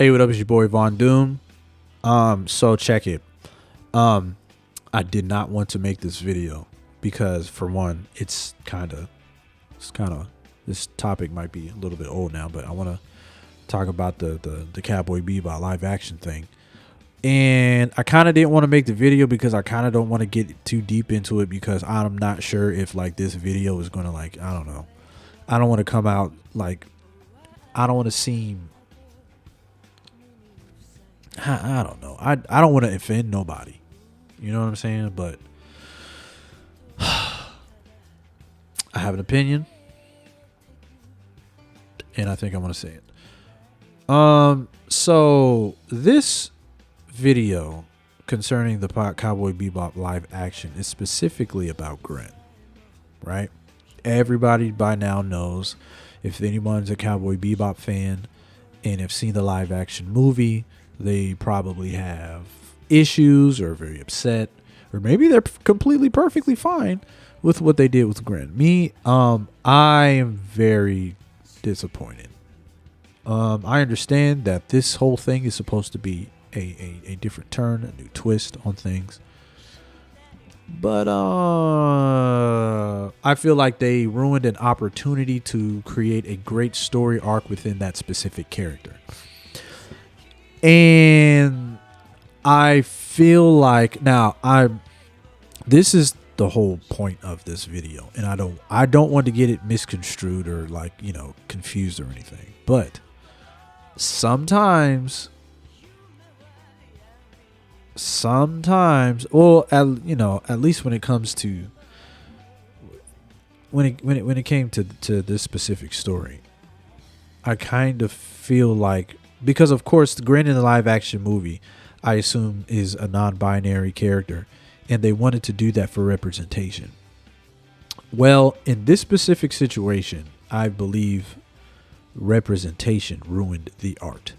Hey, what up? It's your boy Von Doom. So check it. I did not want to make this video because, for one, it's kind of this topic might be a little bit old now, but I want to talk about the Cowboy Bebop live action thing. And I kind of didn't want to make the video because I kind of don't want to get too deep into it because I'm not sure if like this video is gonna like I don't know. I don't want to come out like I don't want to seem I don't know. I don't want to offend nobody. You know what I'm saying? But I have an opinion, and I think I want to say it. So this video concerning the Cowboy Bebop live action is specifically about Gren, right? Everybody by now knows, if anyone's a Cowboy Bebop fan and have seen the live action movie, they probably have issues or are very upset, or maybe they're completely perfectly fine with what they did with Gren. Me, I am very disappointed. I understand that this whole thing is supposed to be a different turn, a new twist on things. But I feel like they ruined an opportunity to create a great story arc within that specific character. And I feel like this is the whole point of this video, and I don't want to get it misconstrued or like, confused or anything. But sometimes, well, at least when it comes to when it came to this specific story, I kind of feel like, because of course the Gren in the live action movie, I assume, is a non-binary character, and they wanted to do that for representation. Well, in this specific situation, I believe representation ruined the art.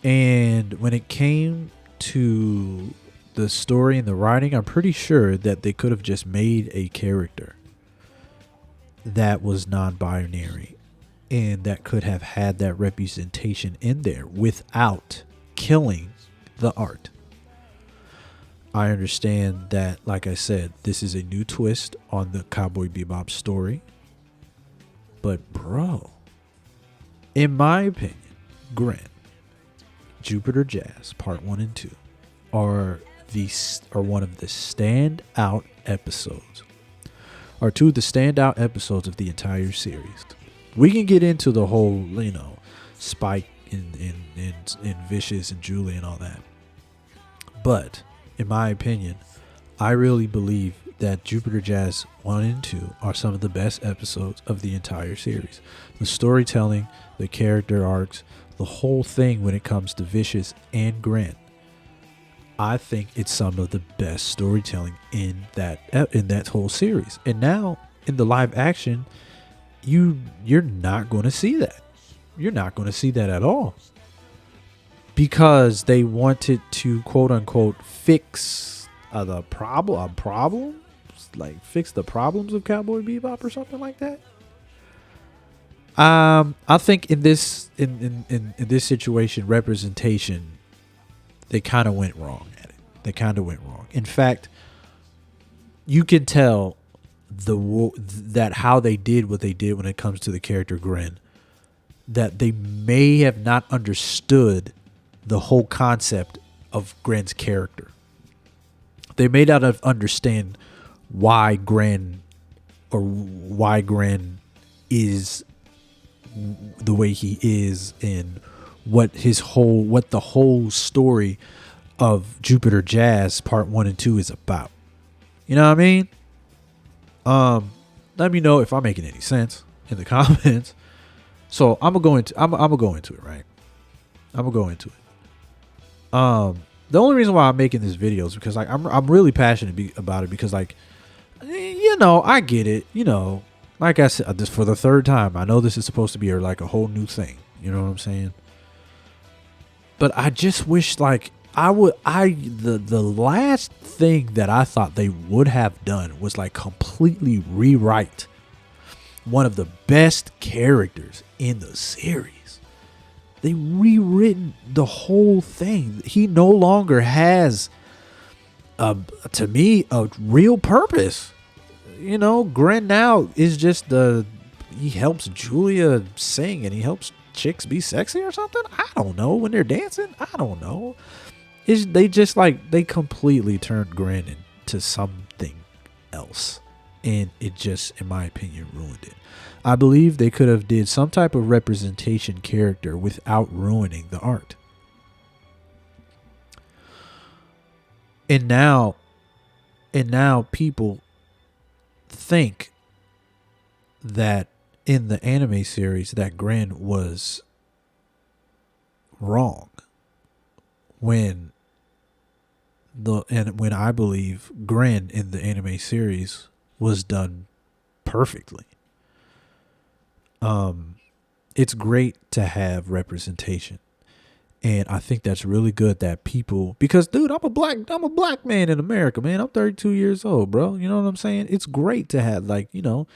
And when it came to the story and the writing, I'm pretty sure that they could have just made a character that was non-binary and that could have had that representation in there without killing the art. I understand that, like I said, this is a new twist on the Cowboy Bebop story. But bro, in my opinion, Gren, Jupiter Jazz Part 1 and 2 are one of the standout episodes. Are two of the standout episodes of the entire series. We can get into the whole, Spike and Vicious and Julie and all that. But in my opinion, I really believe that Jupiter Jazz 1 and 2 are some of the best episodes of the entire series. The storytelling, the character arcs, the whole thing when it comes to Vicious and Gren, I think it's some of the best storytelling in that whole series. And now in the live action, you're not going to see that. You're not going to see that at all, because they wanted to quote unquote fix the problems, like fix the problems of Cowboy Bebop or something like that. I think in this situation, representation, they kind of went wrong at it. They kind of went wrong. In fact, you can tell that how they did what they did when it comes to the character Gren, that they may have not understood the whole concept of Gren's character. They may not have understand why Gren is the way he is, and what the whole story of Jupiter Jazz Part 1 and 2 is about. You know what I mean? Let me know if I'm making any sense in the comments. So I'm gonna go into it, right? I'm gonna go into it. The only reason why I'm making this video is because I'm really passionate about it, because I get it. Like I said, this for the third time, I know this is supposed to be like a whole new thing. You know what I'm saying? But I just wish the last thing that I thought they would have done was like completely rewrite one of the best characters in the series. They rewritten the whole thing. He no longer has, to me, a real purpose. You know, Gren now is just he helps Julia sing and he helps chicks be sexy or something. I don't know. When they're dancing, I don't know. They just like, they completely turned Gren into something else. And it just, in my opinion, ruined it. I believe they could have did some type of representation character without ruining the art. And now people think that in the anime series that Gren was wrong when I believe Gren in the anime series was done perfectly. It's great to have representation. And I think that's really good that people, because dude, I'm a black man in America, man. I'm 32 years old, bro. You know what I'm saying? It's great to have, like, you know,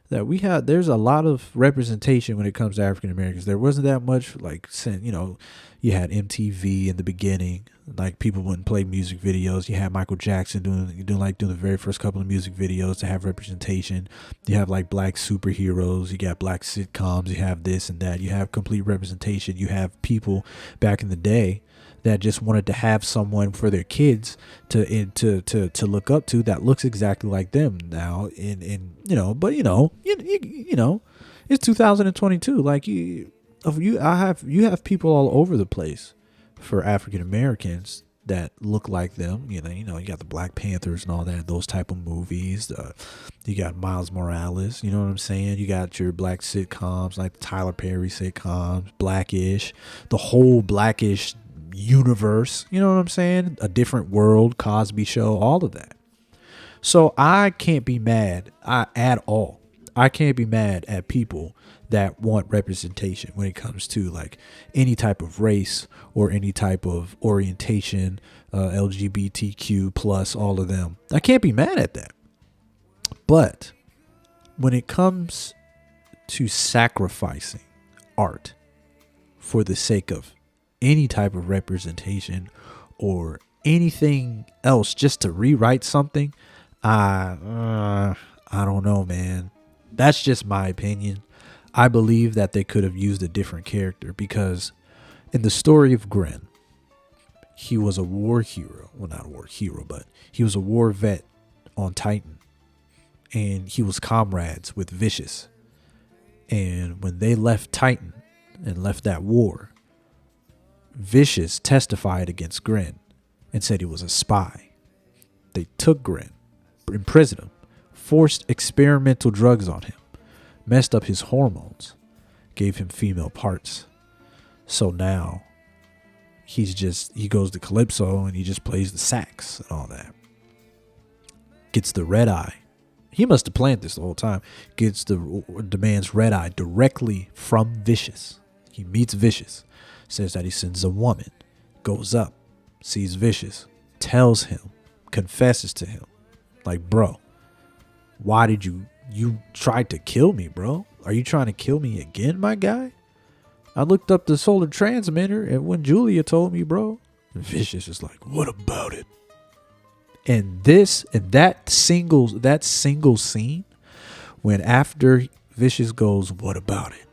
that there's a lot of representation when it comes to African Americans. There wasn't that much, like, you know, you had MTV in the beginning, like people wouldn't play music videos. You had Michael Jackson doing the very first couple of music videos to have representation. You have like black superheroes, you got black sitcoms, you have this and that. You have complete representation. You have people back in the day that just wanted to have someone for their kids to look up to that looks exactly like them now. In you know, but you know, it's 2022. Like you have people all over the place for African Americans that look like them. You know, you got the Black Panthers and all that, those type of movies. You got Miles Morales. You know what I'm saying? You got your black sitcoms like the Tyler Perry sitcoms, Blackish, the whole Blackish universe. You know what I'm saying? A Different World, Cosby Show, all of that. So I can't be mad at all. I can't be mad at people that want representation when it comes to like any type of race or any type of orientation, LGBTQ plus, all of them. I can't be mad at that. But when it comes to sacrificing art for the sake of any type of representation or anything else just to rewrite something, I don't know, man. That's just my opinion. I believe that they could have used a different character, because in the story of Gren, he was a war hero. Well, not a war hero, but he was a war vet on Titan. And he was comrades with Vicious. And when they left Titan and left that war, Vicious testified against Gren and said he was a spy. They took Gren, imprisoned him, forced experimental drugs on him, messed up his hormones, gave him female parts. So now he goes to Calypso and he just plays the sax and all that. Gets the red eye. He must have planned this the whole time. Demands red eye directly from Vicious. He meets Vicious, says that he sends a woman, goes up, sees Vicious, tells him, confesses to him, like, bro, why did you tried to kill me, bro? Are you trying to kill me again, my guy? I looked up the solar transmitter, and when Julia told me, bro, Vicious is like, what about it? And that single scene, when after Vicious goes, what about it?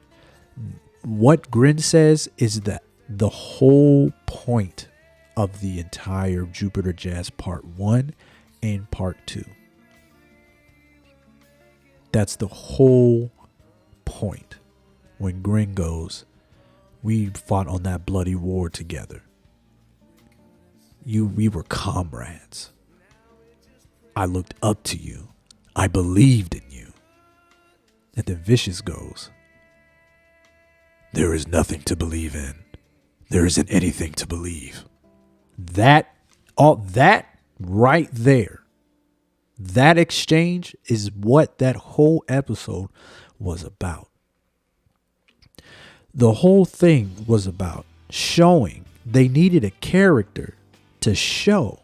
What Gren says is that the whole point of the entire Jupiter Jazz Part 1 and Part 2. That's the whole point. When Gren goes, we fought on that bloody war together. We were comrades. I looked up to you. I believed in you. And then Vicious goes, there is nothing to believe in. There isn't anything to believe. That right there, that exchange is what that whole episode was about. The whole thing was about showing they needed a character to show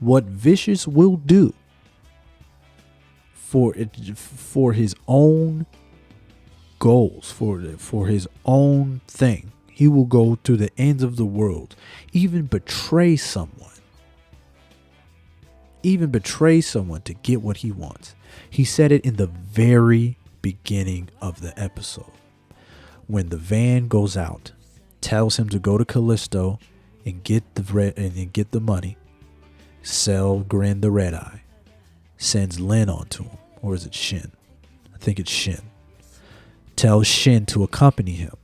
what Vicious will do for his own goals, for his own thing. He will go to the ends of the world, even betray someone. Even betray someone to get what he wants. He said it in the very beginning of the episode. When the van goes out, tells him to go to Callisto and get the money, sell Gren the Red Eye, sends Lin onto him, or is it Shin? I think it's Shin. Tells Shin to accompany him.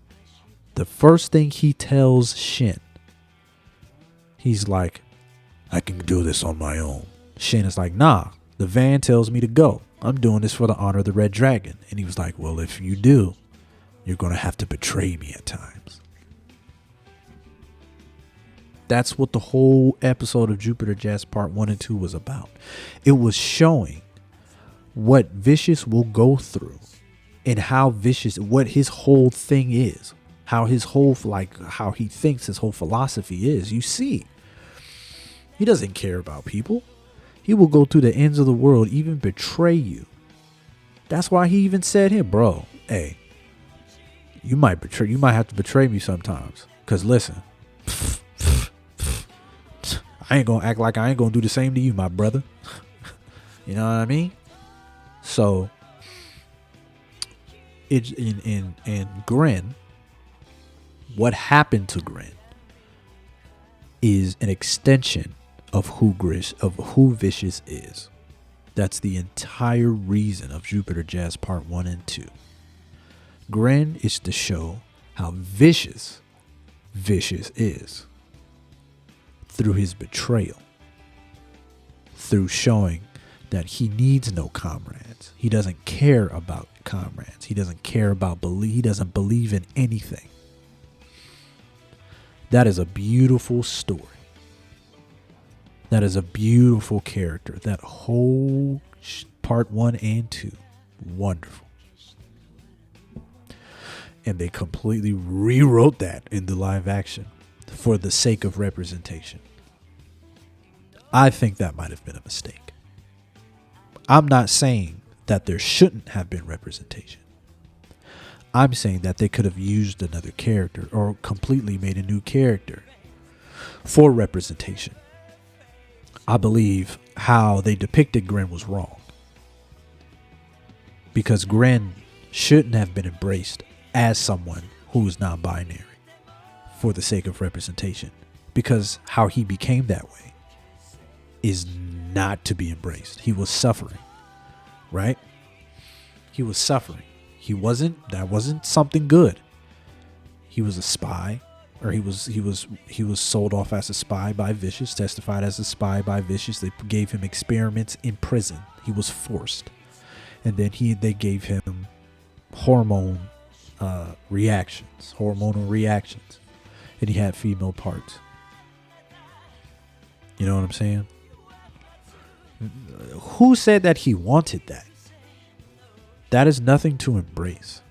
The first thing he tells Shin, he's like, I can do this on my own. Shin is like, nah, the van tells me to go. I'm doing this for the honor of the Red Dragon. And he was like, well, if you do, you're going to have to betray me at times. That's what the whole episode of Jupiter Jazz Part 1 and 2 was about. It was showing what Vicious will go through and how Vicious, what his whole thing is, how his whole, how he thinks his whole philosophy is. You see, he doesn't care about people. He will go to the ends of the world, even betray you. That's why he even said here, bro, hey, you might have to betray me sometimes. Cause listen, I ain't gonna act like I ain't gonna do the same to you, my brother. You know what I mean? So it's in Gren, what happened to Gren is an extension of who Vicious is. That's the entire reason of Jupiter Jazz Part 1 and 2. Gren is to show how vicious is through his betrayal, through showing that he needs no comrades. He doesn't care about comrades. He doesn't care about he doesn't believe in anything. That is a beautiful story. That is a beautiful character. That whole part 1 and 2. Wonderful. And they completely rewrote that in the live action for the sake of representation. I think that might have been a mistake. I'm not saying that there shouldn't have been representation. I'm saying that they could have used another character or completely made a new character for representation. I believe how they depicted Gren was wrong. Because Gren shouldn't have been embraced as someone who is non-binary for the sake of representation. Because how he became that way is not to be embraced. He was suffering, right? He was suffering. That wasn't something good. He was a spy, or he was sold off as a spy by Vicious, testified as a spy by Vicious. They gave him experiments in prison. He was forced. And then they gave him hormonal reactions. And he had female parts. You know what I'm saying? Who said that he wanted that? That is nothing to embrace.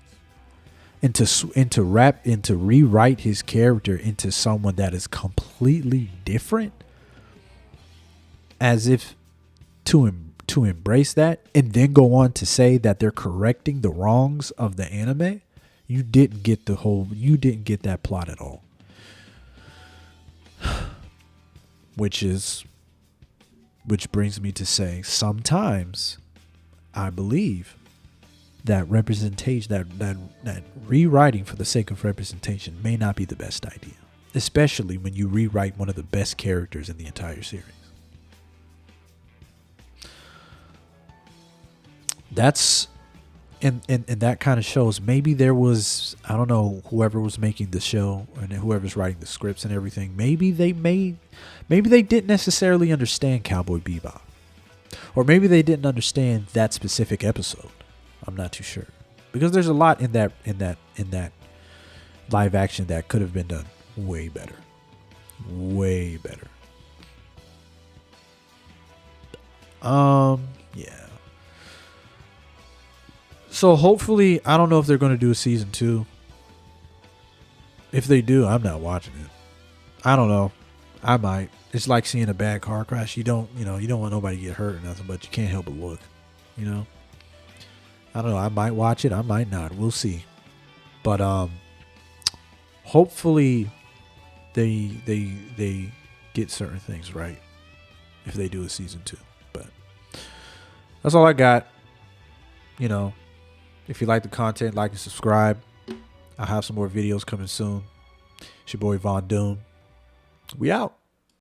And to rewrite his character into someone that is completely different, as if to embrace that and then go on to say that they're correcting the wrongs of the anime, you didn't get that plot at all. Which brings me to say, sometimes I believe that representation, that rewriting for the sake of representation may not be the best idea, especially when you rewrite one of the best characters in the entire series. That's and that kind of shows maybe there was, I don't know, whoever was making the show and whoever's writing the scripts and everything, maybe they didn't necessarily understand Cowboy Bebop, or maybe they didn't understand that specific episode. I'm not too sure, because there's a lot in that live action that could have been done way better. Yeah. So hopefully, I don't know if they're going to do a season 2. If they do, I'm not watching it. I don't know. I might. It's like seeing a bad car crash. You don't want nobody to get hurt or nothing, but you can't help but look. I don't know. I might watch it. I might not. We'll see. But hopefully they get certain things right if they do a season 2. But that's all I got. You know, if you like the content, like and subscribe. I'll have some more videos coming soon. It's your boy Von Doom. We out.